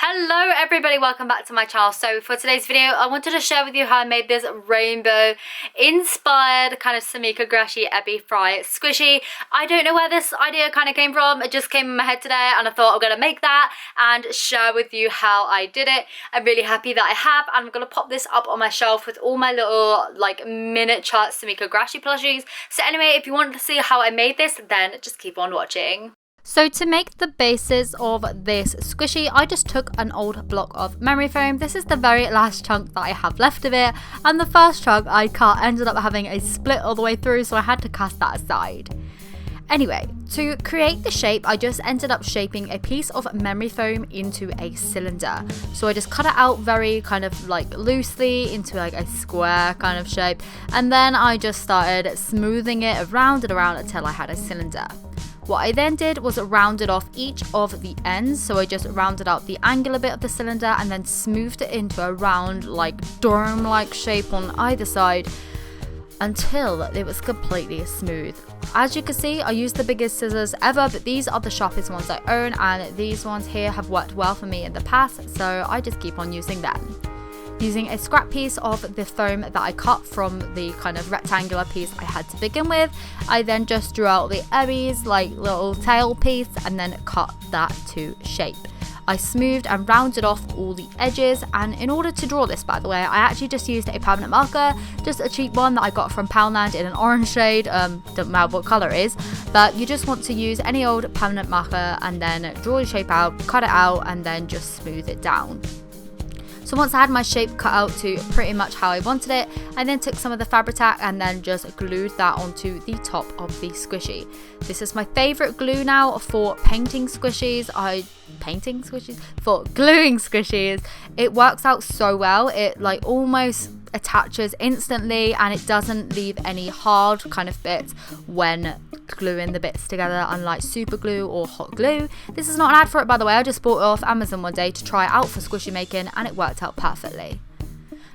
Hello everybody, welcome back to my channel. So for today's video I wanted to share with you how I made this rainbow inspired kind of sumikko gurashi ebi fry squishy. I don't know where this idea kind of came from, it just came in my head today and I thought I'm gonna make that and share with you how I did it. I'm really happy that I have, and I'm gonna pop this up on my shelf with all my little like miniature sumikko gurashi plushies. So anyway, if you want to see how I made this, then just keep on watching. So to make the basis of this squishy, I just took an old block of memory foam. This is the very last chunk that I have left of it, and the first chunk I cut ended up having a split all the way through, so I had to cast that aside. Anyway, to create the shape, I just ended up shaping a piece of memory foam into a cylinder. So I just cut it out very kind of like loosely into like a square kind of shape, and then I just started smoothing it around and around until I had a cylinder. What I then did was rounded off each of the ends, so I just rounded out the angular bit of the cylinder and then smoothed it into a round like dome-like shape on either side until it was completely smooth. As you can see, I used the biggest scissors ever, but these are the sharpest ones I own, and these ones here have worked well for me in the past, so I just keep on using them. Using a scrap piece of the foam that I cut from the kind of rectangular piece I had to begin with, I then just drew out the ebi's like little tail piece and then cut that to shape. I smoothed and rounded off all the edges, and in order to draw this, by the way, I actually just used a permanent marker, just a cheap one that I got from Poundland in an orange shade. Doesn't matter what colour it is, but you just want to use any old permanent marker and then draw the shape out, cut it out, and then just smooth it down. So once I had my shape cut out to pretty much how I wanted it, I then took some of the Fabri-Tac and then just glued that onto the top of the squishy. This is my favourite glue now for painting squishies. For gluing squishies. It works out so well. It like almost attaches instantly and it doesn't leave any hard kind of bits when gluing the bits together, unlike super glue or hot glue. This is not an ad for it, by the way. I just bought it off Amazon one day to try it out for squishy making and it worked out perfectly.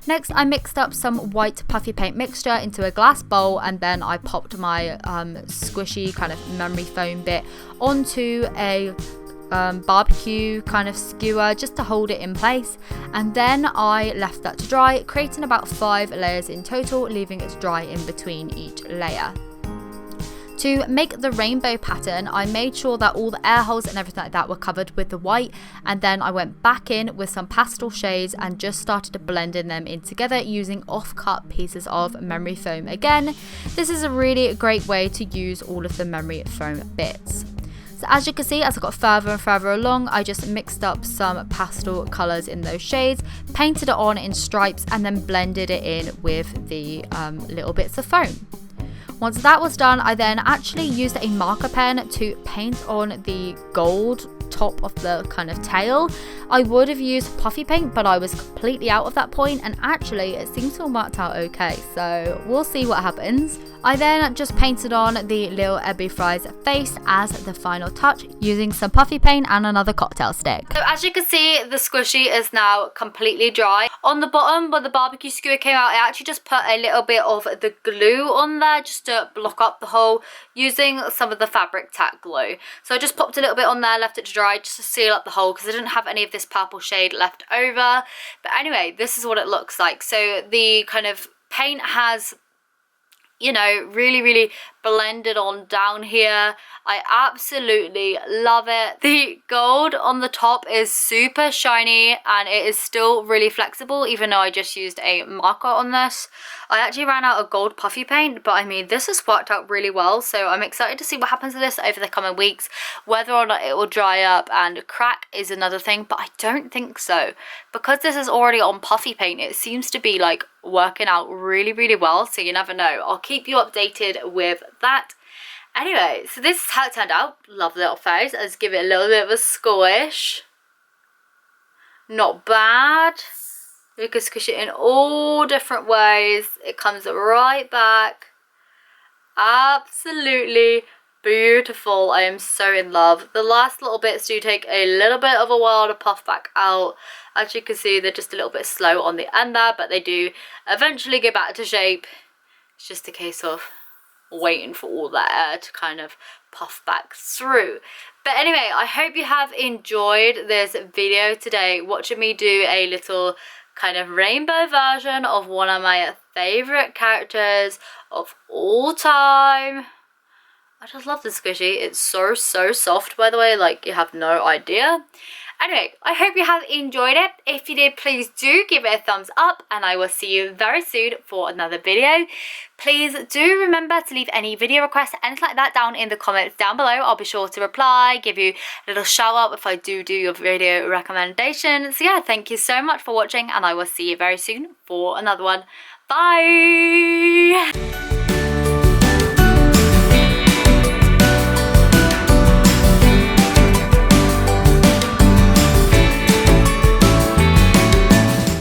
Next, I mixed up some white puffy paint mixture into a glass bowl, and then I popped my squishy kind of memory foam bit onto a barbecue kind of skewer just to hold it in place, and then I left that to dry, creating about 5 layers in total, leaving it to dry in between each layer. To make the rainbow pattern, I made sure that all the air holes and everything like that were covered with the white, and then I went back in with some pastel shades and just started blending them in together using off-cut pieces of memory foam again. This is a really great way to use all of the memory foam bits. So as you can see, as I got further and further along, I just mixed up some pastel colours in those shades, painted it on in stripes, and then blended it in with the little bits of foam. Once that was done, I then actually used a marker pen to paint on the gold top of the kind of tail. I would have used puffy paint, but I was completely out of that point, and actually it seems to have worked out okay, so we'll see what happens. I then just painted on the little ebi fry's face as the final touch using some puffy paint and another cocktail stick. So as you can see, the squishy is now completely dry. On the bottom where the barbecue skewer came out, I actually just put a little bit of the glue on there just to block up the hole using some of the Fabri-Tac glue. So I just popped a little bit on there, left it to dry just to seal up the hole because I didn't have any of this purple shade left over. But anyway, this is what it looks like. So the kind of paint has, you know, really blended on down here. I absolutely love it. The gold on the top is super shiny and it is still really flexible, even though I just used a marker on this. I actually ran out of gold puffy paint, but I mean, this has worked out really well, so I'm excited to see what happens to this over the coming weeks. Whether or not it will dry up and crack is another thing, but I don't think so. Because this is already on puffy paint, it seems to be like working out really well, so you never know. I'll keep you updated with that. Anyway, so this is how it turned out. Love the little face. Let's give it a little bit of a squish. Not bad. You can squish it in all different ways. It comes right back. Absolutely beautiful. I am so in love. The last little bits do take a little bit of a while to puff back out. As you can see, they're just a little bit slow on the end there, but they do eventually get back to shape. It's just a case of waiting for all that air to kind of puff back through. But anyway, I hope you have enjoyed this video today, watching me do a little kind of rainbow version of one of my favorite characters of all time. I just love the squishy. It's so soft, by the way, like you have no idea. Anyway, I hope you have enjoyed it. If you did, please do give it a thumbs up, and I will see you very soon for another video. Please do remember to leave any video requests, anything like that, down in the comments down below. I'll be sure to reply, give you a little shout out if I do your video recommendation. So yeah, thank you so much for watching, and I will see you very soon for another one. Bye!